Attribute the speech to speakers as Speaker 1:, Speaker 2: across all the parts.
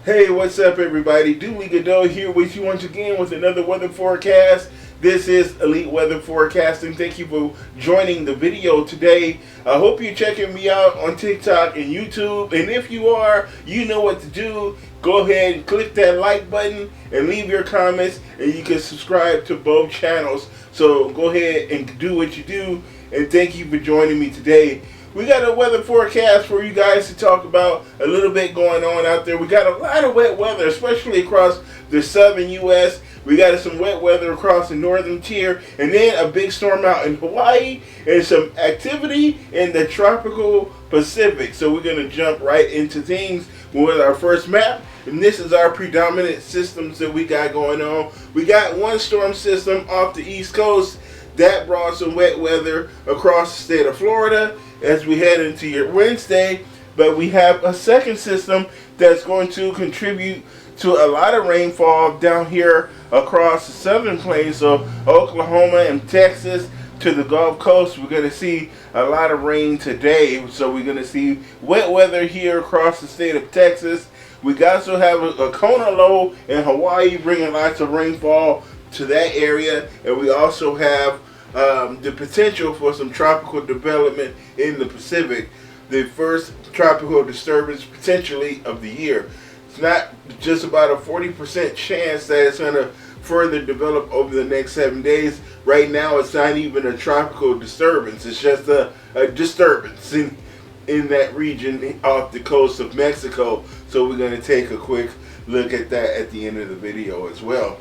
Speaker 1: Hey, what's up, everybody? Dooley Godot here with you once again with another weather forecast. This is Elite Weather Forecasting. Thank you for joining the video today. I hope you're checking me out on TikTok and YouTube. And if you are, you know what to do. Go ahead and click that like button and leave your comments. And you can subscribe to both channels. So go ahead and do what you do. And thank you for joining me today. We got a weather forecast for you guys to talk about. A little bit going on out there. We got a lot of wet weather, especially across the southern U.S. We got some wet weather across the northern tier, and then a big storm out in Hawaii, and some activity in the tropical Pacific. So we're going to jump right into things with our first map. And this is our predominant systems that we got going on. We got one storm system off the East Coast that brought some wet weather across the state of Florida as we head into your Wednesday. But we have a second system that's going to contribute to a lot of rainfall down here across the southern plains of Oklahoma and Texas to the Gulf Coast. We're going to see a lot of rain today. So we're going to see wet weather here across the state of Texas. We also have a Kona low in Hawaii bringing lots of rainfall to that area. And we also have the potential for some tropical development in the Pacific. The first tropical disturbance potentially of the year. It's not just about a 40% chance that it's going to further develop over the next 7 days. Right now it's not even a tropical disturbance. It's just a disturbance in that region off the coast of Mexico. So we're going to take a quick look at that at the end of the video as well.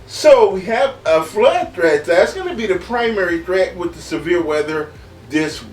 Speaker 1: So we have a flood threat. That's going to be the primary threat with the severe weather this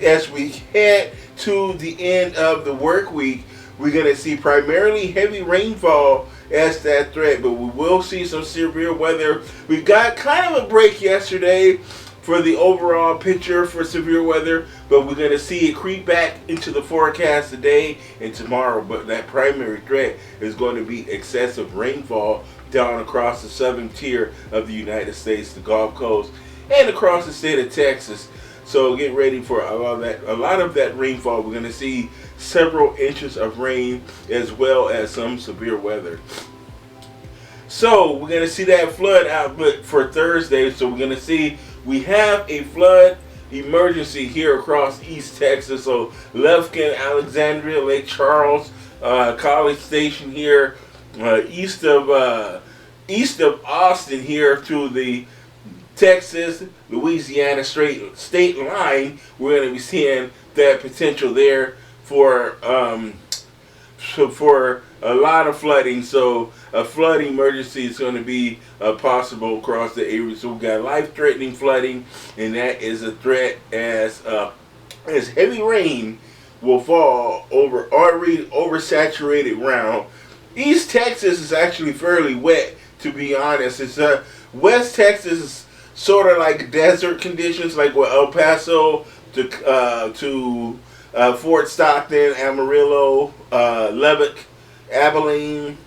Speaker 1: as we head to the end of the work week. We're going to see primarily heavy rainfall as that threat, but we will see some severe weather. We got kind of a break yesterday for the overall picture for severe weather, but we're going to see it creep back into the forecast today and tomorrow. But that primary threat is going to be excessive rainfall down across the southern tier of the United States, the Gulf Coast, and across the state of Texas. So get ready for a lot of that rainfall. We're going to see several inches of rain as well as some severe weather. So we're going to see that flood outlook for Thursday. So we're going to see we have a flood emergency here across East Texas. So Lufkin, Alexandria, Lake Charles, College Station here, east of Austin here to the Texas, Louisiana state line. We're going to be seeing that potential there for a lot of flooding. So a flood emergency is going to be possible across the area. So we've got life-threatening flooding, and that is a threat as heavy rain will fall over already oversaturated ground. East Texas is actually fairly wet, to be honest. It's West Texas is sort of like desert conditions, like with El Paso to Fort Stockton, Amarillo, Lubbock, Abilene.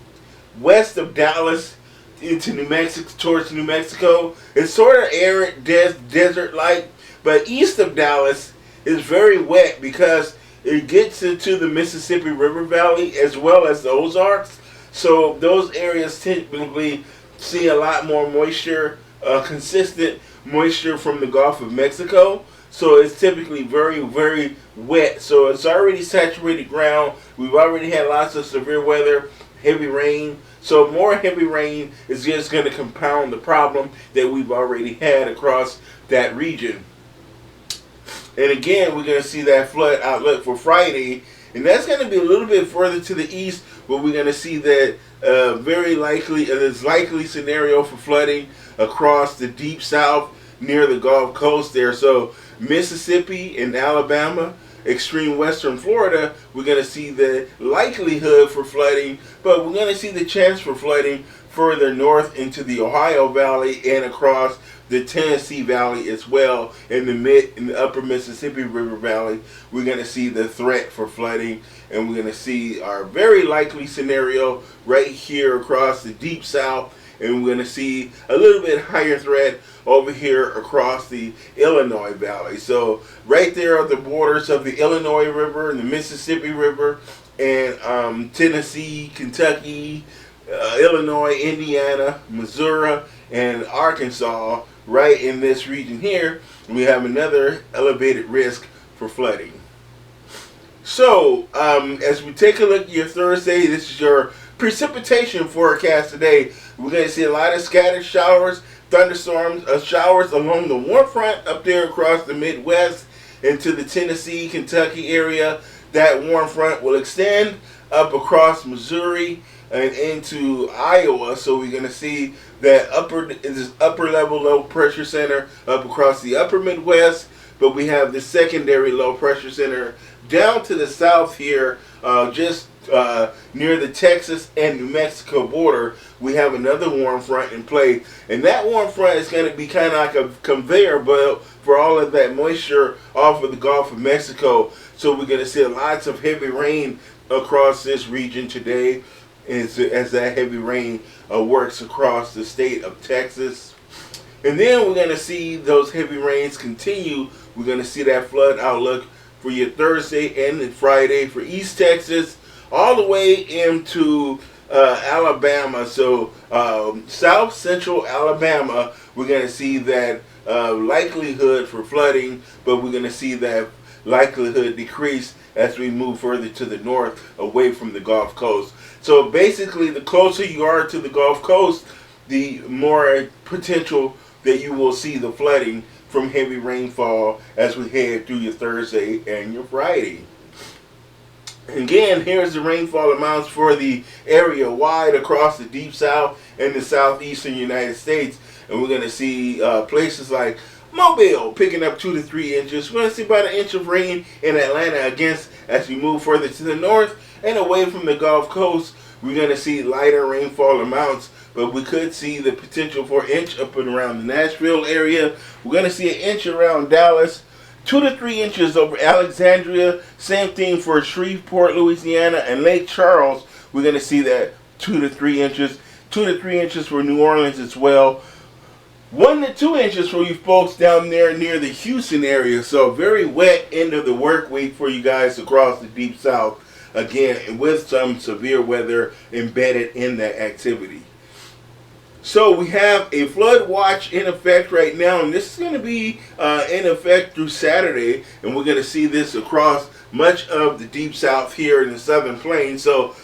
Speaker 1: West of Dallas into New Mexico, towards New Mexico, it's sort of arid, desert-like. But east of Dallas is very wet because it gets into the Mississippi River Valley as well as the Ozarks. So those areas typically see a lot more moisture, consistent moisture from the Gulf of Mexico. So it's typically very, very wet. So it's already saturated ground. We've already had lots of severe weather, heavy rain. So more heavy rain is just going to compound the problem that we've already had across that region. And again, we're going to see that flood outlook for Friday. And that's going to be a little bit further to the east, but we're going to see that very likely, there's likely scenario for flooding across the deep south near the Gulf Coast there. So Mississippi and Alabama, extreme western Florida, we're going to see the likelihood for flooding, but we're going to see the chance for flooding further north into the Ohio Valley and across the Tennessee Valley as well. In the upper Mississippi River Valley, we're going to see the threat for flooding, and we're going to see our very likely scenario right here across the deep south, and we're going to see a little bit higher threat over here across the Illinois Valley. So right there are the borders of the Illinois River and the Mississippi River and Tennessee, Kentucky, Illinois, Indiana, Missouri, and Arkansas, right in this region here, we have another elevated risk for flooding. So, as we take a look at your Thursday, this is your precipitation forecast today. We're going to see a lot of scattered showers, thunderstorms, showers along the warm front up there across the Midwest into the Tennessee, Kentucky area. That warm front will extend up across Missouri and into Iowa. So we're going to see that upper level low pressure center up across the upper Midwest. But we have the secondary low pressure center down to the south here, just near the Texas and New Mexico border. We have another warm front in play, and that warm front is going to be kind of like a conveyor belt for all of that moisture off of the Gulf of Mexico. So we're going to see lots of heavy rain across this region today as that heavy rain works across the state of Texas. And then we're going to see those heavy rains continue. We're going to see that flood outlook for your Thursday and Friday for East Texas, all the way into Alabama. So South Central Alabama, we're going to see that likelihood for flooding, but we're going to see that likelihood decrease as we move further to the north away from the Gulf Coast. So basically, the closer you are to the Gulf Coast, the more potential that you will see the flooding from heavy rainfall as we head through your Thursday and your Friday. Again, here's the rainfall amounts for the area wide across the deep south and the southeastern United States. And we're going to see places like Mobile picking up 2 to 3 inches. We're going to see about an inch of rain in Atlanta against as we move further to the north and away from the Gulf Coast. We're going to see lighter rainfall amounts, but we could see the potential for an inch up and around the Nashville area. We're going to see an inch around Dallas, 2 to 3 inches over Alexandria. Same thing for Shreveport, Louisiana, and Lake Charles. We're going to see that 2 to 3 inches. 2 to 3 inches for New Orleans as well. 1 to 2 inches for you folks down there near the Houston area. So very wet end of the work week for you guys across the deep south. Again, with some severe weather embedded in that activity. So we have a flood watch in effect right now, and this is going to be in effect through Saturday, and we're going to see this across much of the deep south here in the southern plains. So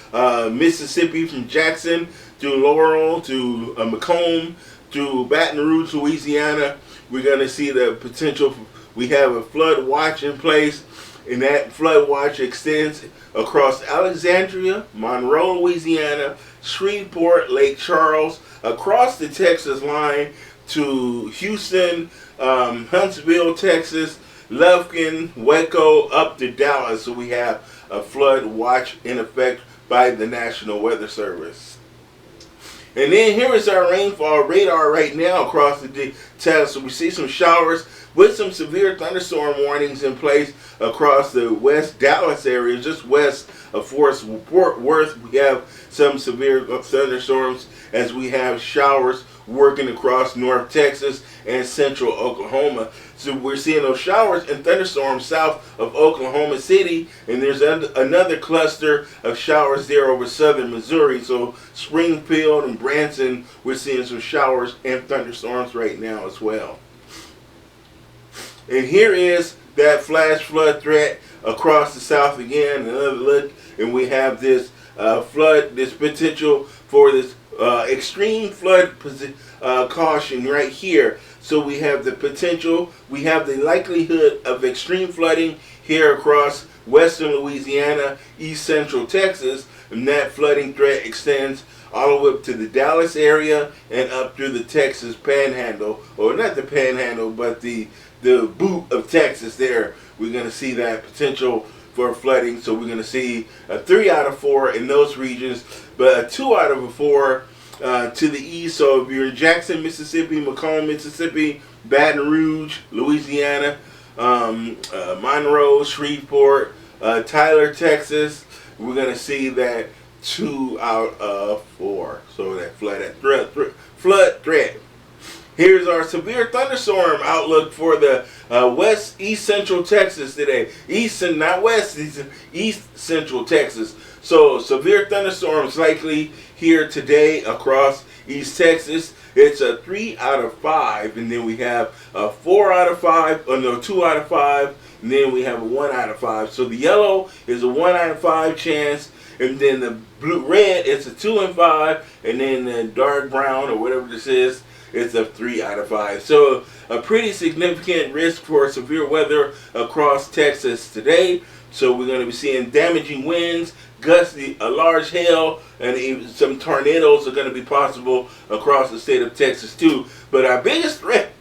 Speaker 1: Mississippi from Jackson to Laurel to Macomb to Baton Rouge, Louisiana, we're going to see the potential. We have a flood watch in place, and that flood watch extends across Alexandria, Monroe, Louisiana, Shreveport, Lake Charles, across the Texas line to Houston, Huntsville, Texas, Lufkin, Waco, up to Dallas. So we have a flood watch in effect by the National Weather Service. And then here is our rainfall radar right now across the Texas. So we see some showers with some severe thunderstorm warnings in place across the West Dallas area, just west of Fort Worth. We have some severe thunderstorms as we have showers working across North Texas and central Oklahoma. So we're seeing those showers and thunderstorms south of Oklahoma City, and there's another cluster of showers there over southern Missouri. So Springfield and Branson, we're seeing some showers and thunderstorms right now as well. And here is that flash flood threat across the south again. Another look, and we have this flood, this potential for this extreme flood caution right here. So we have the potential, we have the likelihood of extreme flooding here across western Louisiana, east central Texas, and that flooding threat extends all the way up to the Dallas area and up through the Texas Panhandle, or not the Panhandle, but the boot of Texas there. We're going to see that potential for flooding. So we're going to see a 3 out of 4 in those regions, but a 2 out of 4 to the east. So if you're in Jackson, Mississippi, Macomb, Mississippi, Baton Rouge, Louisiana, Monroe, Shreveport, Tyler, Texas, we're going to see that 2 out of 4. So that flood threat. Here's our severe thunderstorm outlook for the east central Texas today. East and not west, east central Texas. So severe thunderstorms likely here today across East Texas. It's a 3 out of 5, and then we have a 4 out of 5, or no, 2 out of 5, and then we have a 1 out of 5. So the yellow is a 1 out of 5 chance, and then the red is a 2 and 5, and then the dark brown or whatever this is, it's a 3 out of 5. So a pretty significant risk for severe weather across Texas today. So we're going to be seeing damaging winds, gusty, a large hail, and even some tornadoes are going to be possible across the state of Texas too. But our biggest threat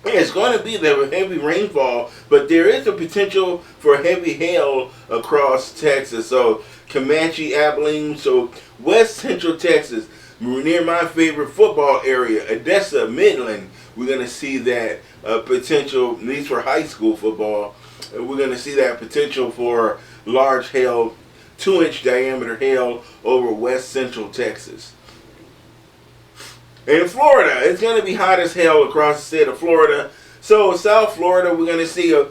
Speaker 1: is going to be the heavy rainfall, but there is a potential for heavy hail across Texas. So Comanche, Abilene, so west central Texas, near my favorite football area, Odessa, Midland, we're going to see that potential, at least for high school football, we're going to see that potential for large hail, 2-inch diameter hail over west central Texas. In Florida, it's going to be hot as hell across the state of Florida. So South Florida, we're going to see a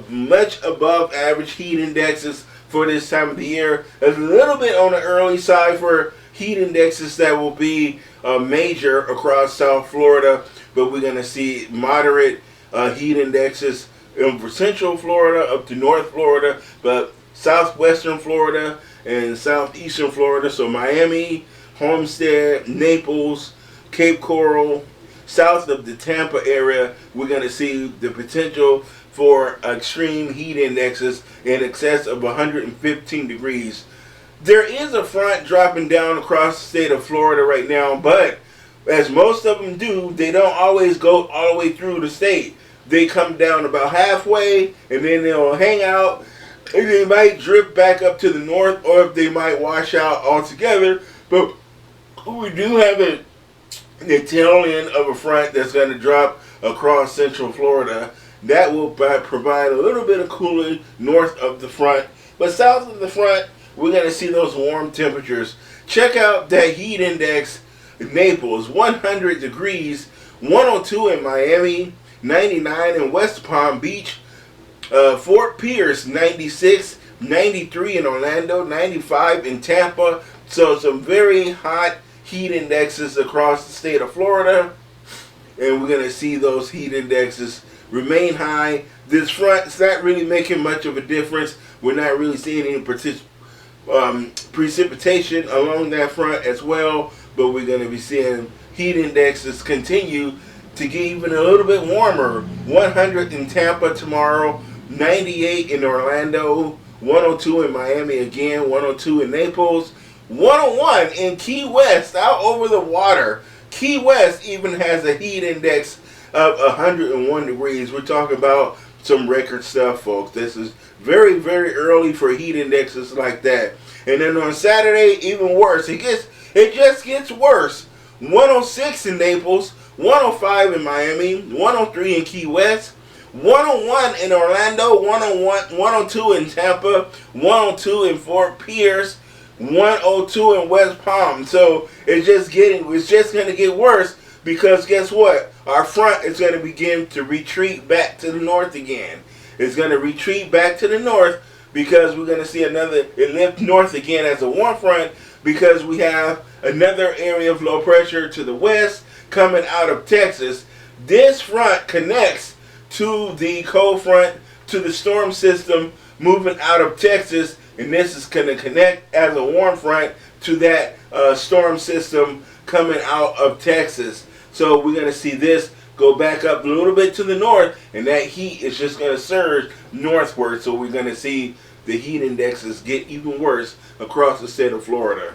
Speaker 1: much above average heat indexes for this time of the year. It's a little bit on the early side for heat indexes that will be major across South Florida, but we're going to see moderate heat indexes in Central Florida up to North Florida, but southwestern Florida and southeastern Florida, so Miami, Homestead, Naples, Cape Coral, south of the Tampa area, we're going to see the potential for extreme heat indexes in excess of 115 degrees. There is a front dropping down across the state of Florida right now, but as most of them do, they don't always go all the way through the state. They come down about halfway, and then they'll hang out, and they might drift back up to the north, or if they might wash out altogether. But we do have the tail end of a front that's going to drop across central Florida. That will provide a little bit of cooling north of the front. But south of the front, we're going to see those warm temperatures. Check out that heat index in Naples, 100 degrees, 102 in Miami, 99 in West Palm Beach, Fort Pierce, 96, 93 in Orlando, 95 in Tampa. So some very hot heat indexes across the state of Florida. And we're going to see those heat indexes remain high. This front is not really making much of a difference. We're not really seeing any precipitation along that front as well. But we're going to be seeing heat indexes continue to get even a little bit warmer. 100 in Tampa tomorrow, 98 in Orlando, 102 in Miami again, 102 in Naples, 101 in Key West, out over the water. Key West even has a heat index of 101 degrees. We're talking about some record stuff, folks. This is very, very early for heat indexes like that. And then on Saturday, even worse. It just gets worse. 106 in Naples, 105 in Miami, 103 in Key West, 101 in Orlando, 102 in Tampa, 102 in Fort Pierce, 102 in West Palm. So it's just going to get worse, because guess what? Our front is going to begin to retreat back to the north again. It's going to retreat back to the north because we're going to see it lift north again as a warm front, because we have another area of low pressure to the west coming out of Texas. This front connects to the cold front, to the storm system moving out of Texas, and this is going to connect as a warm front to that storm system coming out of Texas. So we're going to see this go back up a little bit to the north, and that heat is just going to surge northward. So we're going to see the heat indexes get even worse across the state of Florida.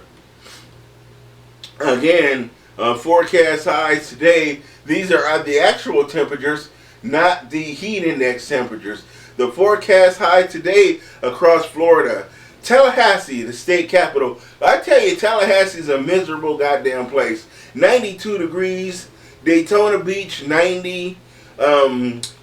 Speaker 1: Again, forecast highs today. These are the actual temperatures, not the heat index temperatures. The forecast high today across Florida. Tallahassee, the state capital. I tell you, Tallahassee is a miserable goddamn place. 92 degrees. Daytona Beach, 90.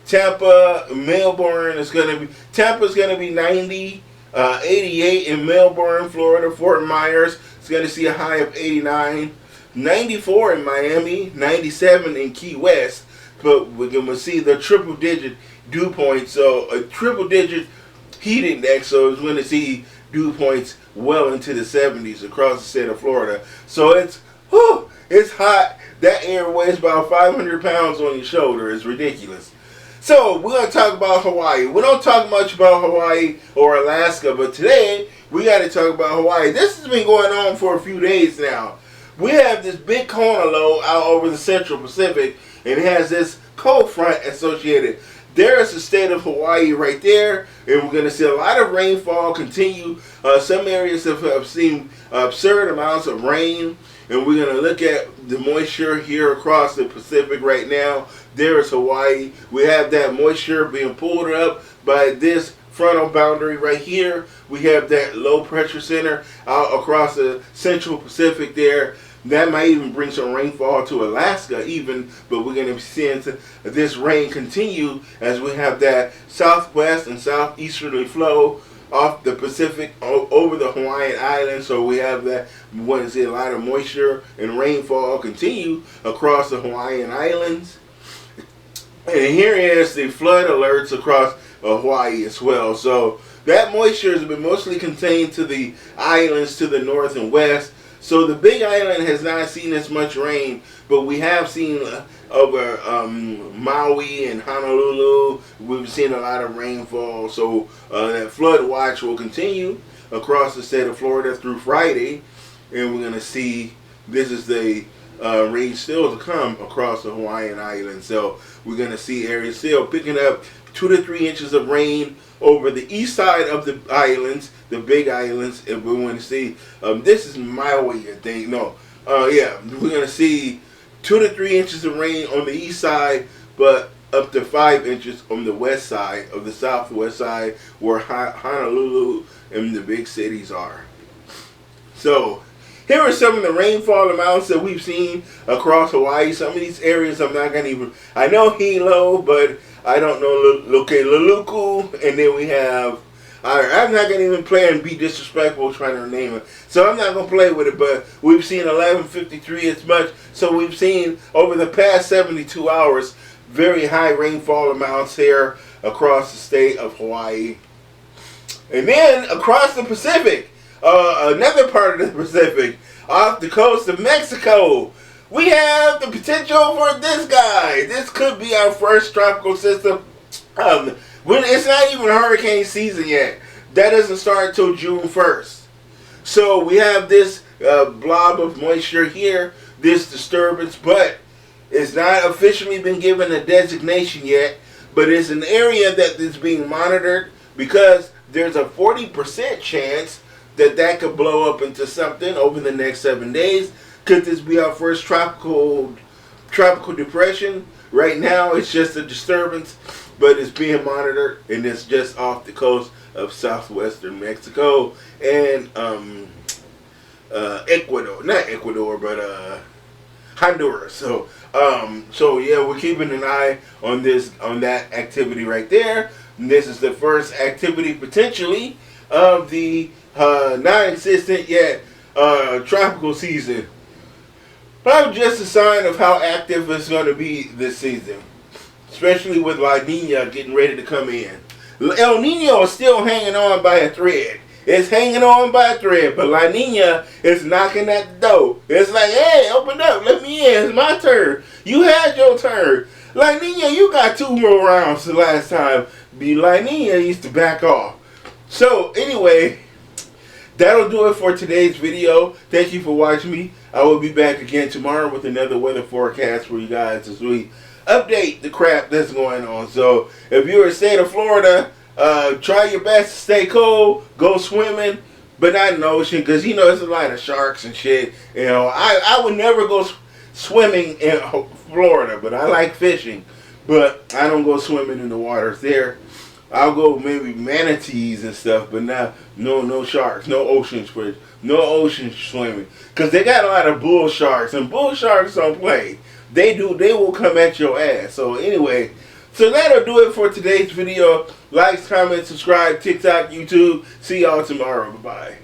Speaker 1: Tampa, Melbourne is going to be. Tampa's going to be 90. 88 in Melbourne, Florida. Fort Myers is going to see a high of 89. 94 in Miami. 97 in Key West. but we're going to see the triple digit dew points. So a triple digit heat index, so it's going to see dew points well into the 70s across the state of Florida. So it's hot. That air weighs about 500 pounds on your shoulder. It's ridiculous. So we're going to talk about Hawaii. We don't talk much about Hawaii or Alaska, but today we got to talk about Hawaii. This has been going on for a few days now. We have this big Kona low out over the Central Pacific, and it has this cold front associated. There is the state of Hawaii right there, and we're going to see a lot of rainfall continue. Some areas have seen absurd amounts of rain, and we're going to look at the moisture here across the Pacific right now. There is Hawaii. We have that moisture being pulled up by this frontal boundary right here. We have that low pressure center out across the Central Pacific there. That might even bring some rainfall to Alaska even, but we're going to be seeing this rain continue as we have that southwest and southeasterly flow off the Pacific over the Hawaiian Islands. So we have that, we want to see a lot of moisture and rainfall continue across the Hawaiian Islands. And here is the flood alerts across Hawaii as well. So that moisture has been mostly contained to the islands to the north and west. So the Big Island has not seen as much rain, but we have seen over Maui and Honolulu, we've seen a lot of rainfall. So that flood watch will continue across the state of Florida through Friday. And we're going to see, this is the rain still to come across the Hawaiian Islands. So we're going to see areas still picking up 2 to 3 inches of rain over the east side of the islands, the Big Islands, and we want to see, this is Maui, I think, yeah, we're going to see 2 to 3 inches of rain on the east side, but up to 5 inches on the west side of the southwest side where Honolulu and the big cities are. So here are some of the rainfall amounts that we've seen across Hawaii. Some of these areas I'm not going to even, I know Hilo, but I don't know, okay, Luluku, and then we have, I'm not going to even play and be disrespectful trying to name it. So I'm not going to play with it, but we've seen 1153 as much. So we've seen over the past 72 hours, very high rainfall amounts here across the state of Hawaii. And then across the Pacific, another part of the Pacific, off the coast of Mexico, we have the potential for this guy. This could be our first tropical system. When it's not even hurricane season yet. That doesn't start until June 1st. So we have this blob of moisture here, this disturbance, but it's not officially been given a designation yet. But it's an area that is being monitored because there's a 40% chance that that could blow up into something over the next 7 days. Could this be our first tropical depression? Right now, it's just a disturbance, but it's being monitored, and it's just off the coast of southwestern Mexico and Ecuador, not Ecuador, but Honduras. So yeah, we're keeping an eye on that activity right there. And this is the first activity potentially of the non-existent yet tropical season. Probably just a sign of how active it's going to be this season, especially with La Nina getting ready to come in. El Nino is still hanging on by a thread. It's hanging on by a thread, but La Nina is knocking at the door. It's like, hey, open up, let me in, it's my turn. You had your turn. La Nina, you got 2 more rounds the last time. La Nina used to back off. So, anyway, that'll do it for today's video. Thank you for watching me. I will be back again tomorrow with another weather forecast for you guys as we update the crap that's going on. So if you're in the state of Florida, try your best to stay cold, go swimming, but not in the ocean because, you know, there's a lot of sharks and shit. You know, I would never go swimming in Florida, but I like fishing. But I don't go swimming in the waters there. I'll go maybe manatees and stuff, but no sharks, no ocean swimming, no ocean swimming, because they got a lot of bull sharks, and bull sharks don't play. They will come at your ass. So anyway, so that'll do it for today's video. Like, comment, subscribe, TikTok, YouTube. See y'all tomorrow. Bye.